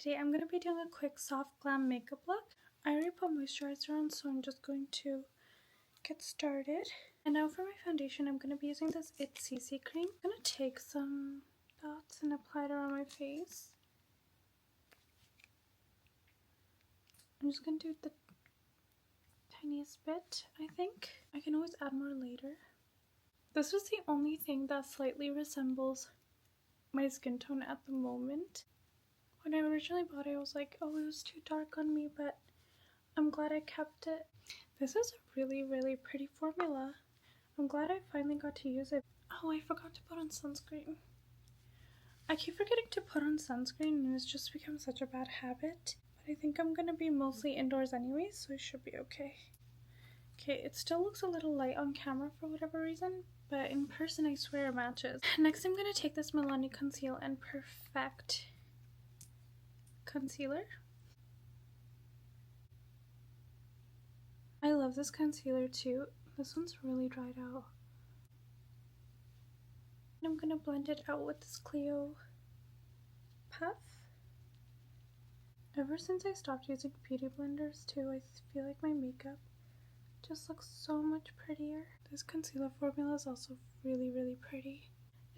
today I'm going to be doing a quick soft glam makeup look. I already put moisturizer on, so I'm just going to get started. And now for my foundation, I'm going to be using this It CC cream. I'm going to take some dots and apply it around my face. I'm just going to do the tiniest bit, I think. I can always add more later. This was the only thing that slightly resembles my skin tone at the moment. When I originally bought it, I was like, oh, it was too dark on me, but I'm glad I kept it. This is a really, really pretty formula. I'm glad I finally got to use it. Oh, I forgot to put on sunscreen. I keep forgetting to put on sunscreen and it's just become such a bad habit. But I think I'm gonna be mostly indoors anyway, so it should be okay. Okay, it still looks a little light on camera for whatever reason, but in person I swear it matches. Next I'm gonna take this Milani Conceal and Perfect concealer. I love this concealer too. This one's really dried out. I'm gonna blend it out with this Clio Puff. Ever since I stopped using beauty blenders too, I feel like my makeup just looks so much prettier. This concealer formula is also really, really pretty.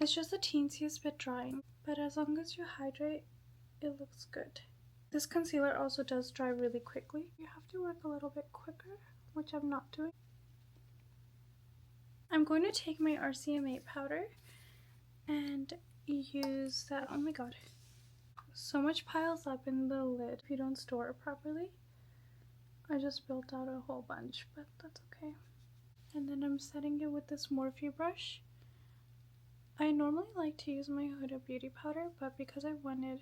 It's just the teensiest bit drying, but as long as you hydrate, it looks good. This concealer also does dry really quickly. You have to work a little bit quicker, which I'm not doing. I'm going to take my RCMA powder and use that. Oh my god, so much piles up in the lid if you don't store it properly. I just built out a whole bunch, but that's okay. And then I'm setting it with this Morphe brush. I normally like to use my Huda Beauty powder, but because I wanted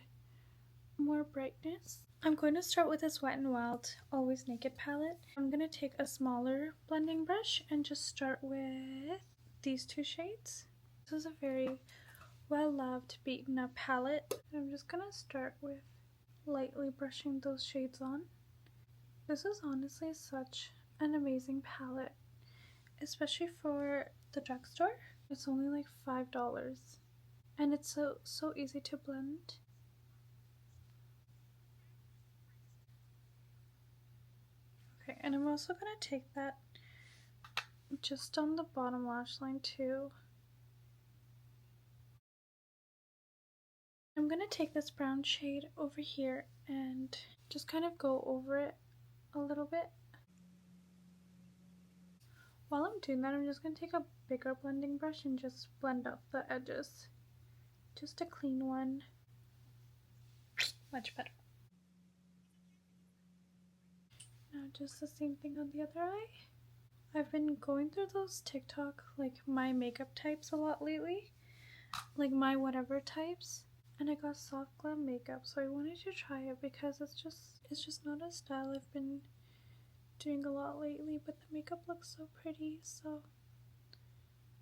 more brightness, I'm going to start with this Wet n Wild Always Naked palette. I'm going to take a smaller blending brush and just start with these two shades. This is a very well-loved beaten up palette. I'm just going to start with lightly brushing those shades on. This is honestly such an amazing palette, especially for the drugstore. It's only like $5 and it's so easy to blend. Okay, and I'm also going to take that just on the bottom lash line too. I'm going to take this brown shade over here and just kind of go over it a little bit. While I'm doing that, I'm just going to take a bigger blending brush and just blend up the edges. Just a clean one. Much better. Now just the same thing on the other eye. I've been going through those TikTok, like my makeup types a lot lately. Like my whatever types. And I got soft glam makeup, so I wanted to try it because it's just not a style I've been doing a lot lately, but the makeup looks so pretty, so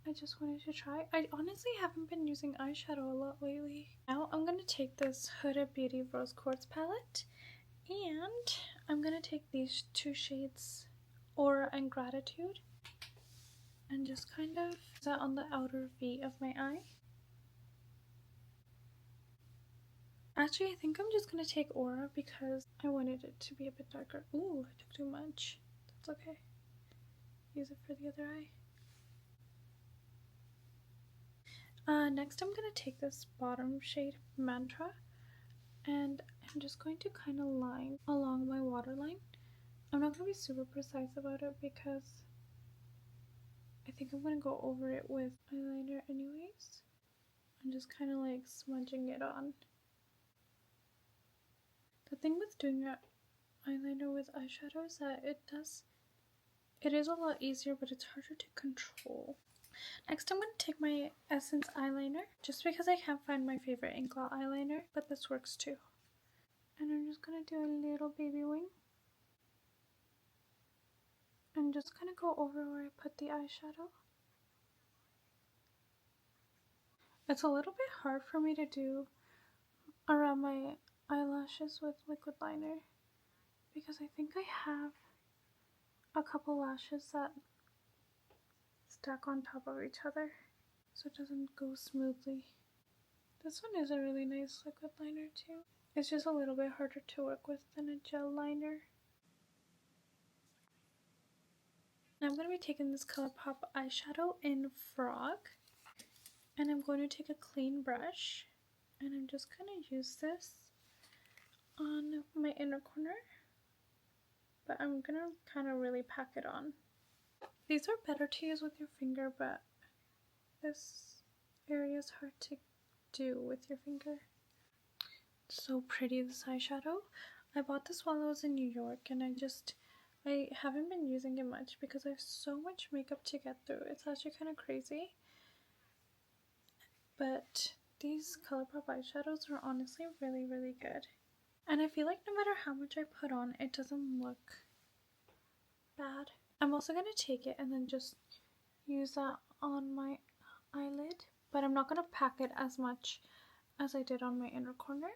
I just wanted to try. I honestly haven't been using eyeshadow a lot lately. Now I'm going to take this Huda Beauty Rose Quartz palette and I'm going to take these two shades, Aura and Gratitude, and just kind of set on the outer V of my eye. Actually, I think I'm just going to take Aura because I wanted it to be a bit darker. Ooh, I took too much. That's okay. Use it for the other eye. Next I'm going to take this bottom shade, Mantra, and I'm just going to kind of line along my waterline. I'm not going to be super precise about it because I think I'm going to go over it with eyeliner anyways. I'm just kind of like smudging it on. The thing with doing your eyeliner with eyeshadow is that it is a lot easier, but it's harder to control. Next I'm going to take my Essence eyeliner, just because I can't find my favorite ink blot eyeliner, but this works too. And I'm just going to do a little baby wing. And just kind of go over where I put the eyeshadow. It's a little bit hard for me to do around my eyelashes with liquid liner because I think I have a couple lashes that stack on top of each other, so it doesn't go smoothly. This one is a really nice liquid liner too. It's just a little bit harder to work with than a gel liner. Now I'm going to be taking this ColourPop eyeshadow in Frog. And I'm going to take a clean brush. And I'm just going to use this on my inner corner. But I'm going to kind of really pack it on. These are better to use with your finger, but this area is hard to do with your finger. So pretty, this eyeshadow. I bought this while I was in New York, and I haven't been using it much because I have so much makeup to get through. It's actually kind of crazy. But these ColourPop eyeshadows are honestly really, really good. And I feel like no matter how much I put on, it doesn't look bad. I'm also going to take it and then just use that on my eyelid. But I'm not going to pack it as much as I did on my inner corner.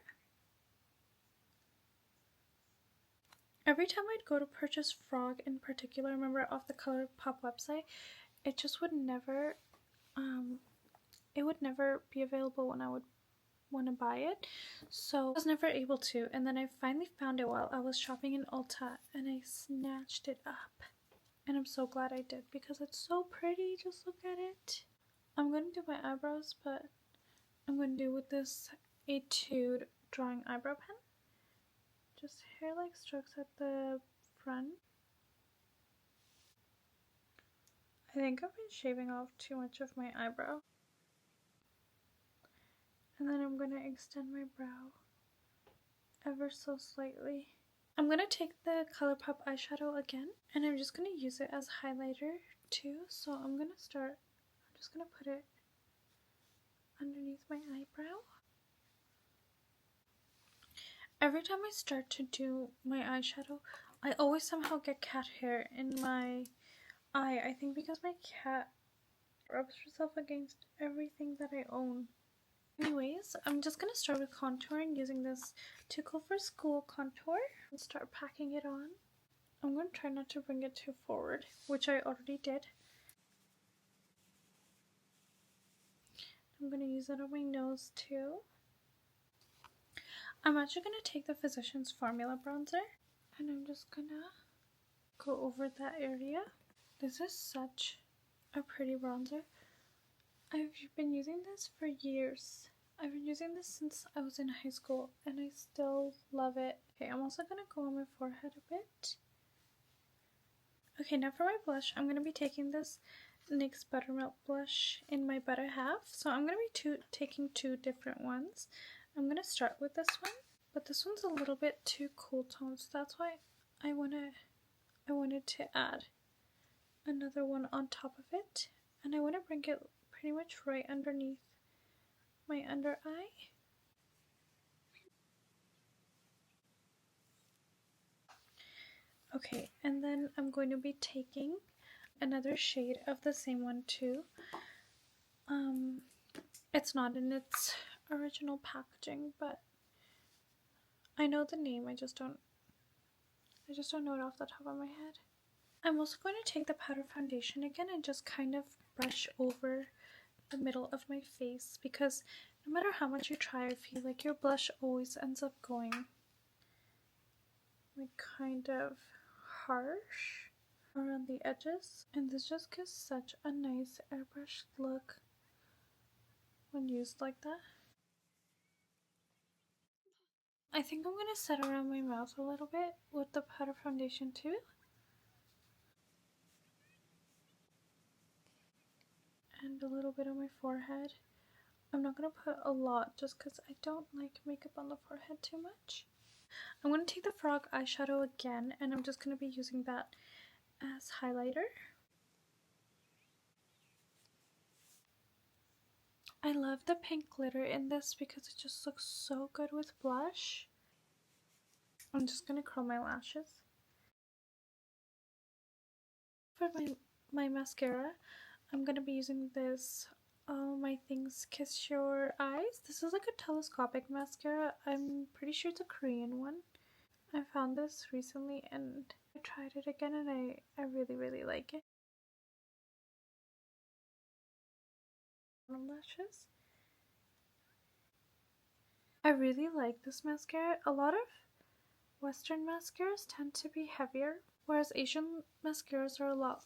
Every time I'd go to purchase Frog in particular, I remember off the ColourPop website, it just would never, it would never be available when I would want to buy it. So I was never able to. And then I finally found it while I was shopping in Ulta, and I snatched it up. And I'm so glad I did because it's so pretty. Just look at it. I'm going to do my eyebrows, but I'm going to do with this Etude Drawing Eyebrow pen. Just hair-like strokes at the front. I think I've been shaving off too much of my eyebrow. And then I'm going to extend my brow ever so slightly. I'm going to take the ColourPop eyeshadow again, and I'm just going to use it as highlighter too. So I'm just going to put it underneath my eyebrow. Every time I start to do my eyeshadow, I always somehow get cat hair in my eye. I think because my cat rubs herself against everything that I own. Anyways, I'm just going to start with contouring using this Too Cool for School contour and start packing it on. I'm going to try not to bring it too forward, which I already did. I'm going to use it on my nose too. I'm actually going to take the Physicians Formula bronzer, and I'm just going to go over that area. This is such a pretty bronzer. I've been using this for years. I've been using this since I was in high school, and I still love it. Okay, I'm also going to go on my forehead a bit. Okay, now for my blush, I'm going to be taking this NYX Buttermilk blush in my better half. So I'm going to be taking two different ones. I'm going to start with this one, but this one's a little bit too cool tone, so that's why I wanted to add another one on top of it, and I want to bring it pretty much right underneath my under eye. Okay, and then I'm going to be taking another shade of the same one too. It's not in its original packaging, but I know the name, I just don't know it off the top of my head. I'm also going to take the powder foundation again and just kind of brush over the middle of my face, because no matter how much you try, I feel like your blush always ends up going like kind of harsh around the edges, and this just gives such a nice airbrushed look when used like that. I think I'm going to set around my mouth a little bit with the powder foundation too. And a little bit on my forehead. I'm not going to put a lot just because I don't like makeup on the forehead too much. I'm going to take the Frog eyeshadow again, and I'm just going to be using that as highlighter. I love the pink glitter in this because it just looks so good with blush. I'm just going to curl my lashes. For my mascara, I'm going to be using this All My Things Kiss Your Eyes. This is like a telescopic mascara. I'm pretty sure it's a Korean one. I found this recently and I tried it again, and I really, really like it. Lashes. I really like this mascara. A lot of Western mascaras tend to be heavier, whereas Asian mascaras are a lot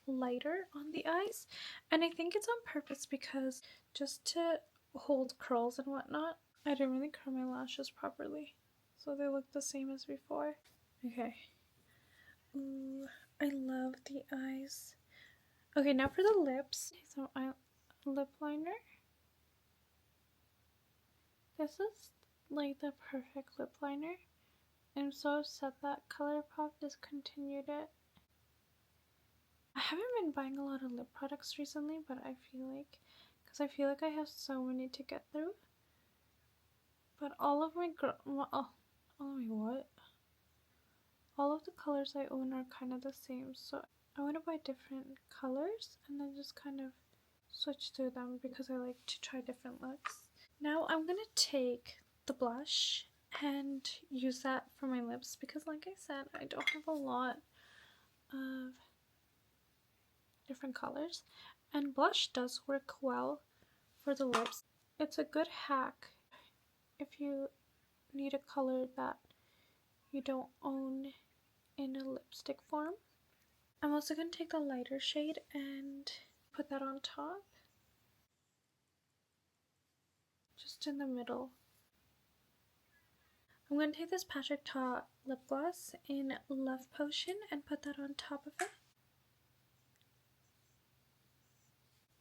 lighter on the eyes. And I think it's on purpose because just to hold curls and whatnot, I didn't really curl my lashes properly, so they look the same as before. Okay. Ooh, I love the eyes. Okay, now for the lips. So lip liner. This is like the perfect lip liner. I'm so upset that ColourPop discontinued it. I haven't been buying a lot of lip products recently, but I feel like I have so many to get through. But all of my all of the colors I own are kind of the same, so I want to buy different colors and then just kind of switch through them because I like to try different looks. Now I'm gonna take the blush and use that for my lips because, like I said, I don't have a lot of different colors, and blush does work well for the lips. It's a good hack if you need a color that you don't own in a lipstick form. I'm also going to take the lighter shade and put that on top, just in the middle. I'm going to take this Patrick Ta lip gloss in Love Potion and put that on top of it.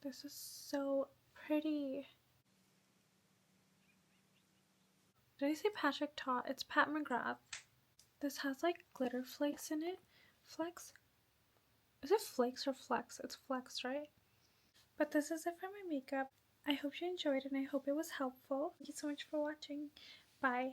This is so pretty. Did I say Patrick Ta? It's Pat McGrath. This has like glitter flakes in it. Flex? Is it flakes or flex? It's flex, right? But this is it for my makeup. I hope you enjoyed and I hope it was helpful. Thank you so much for watching. Bye.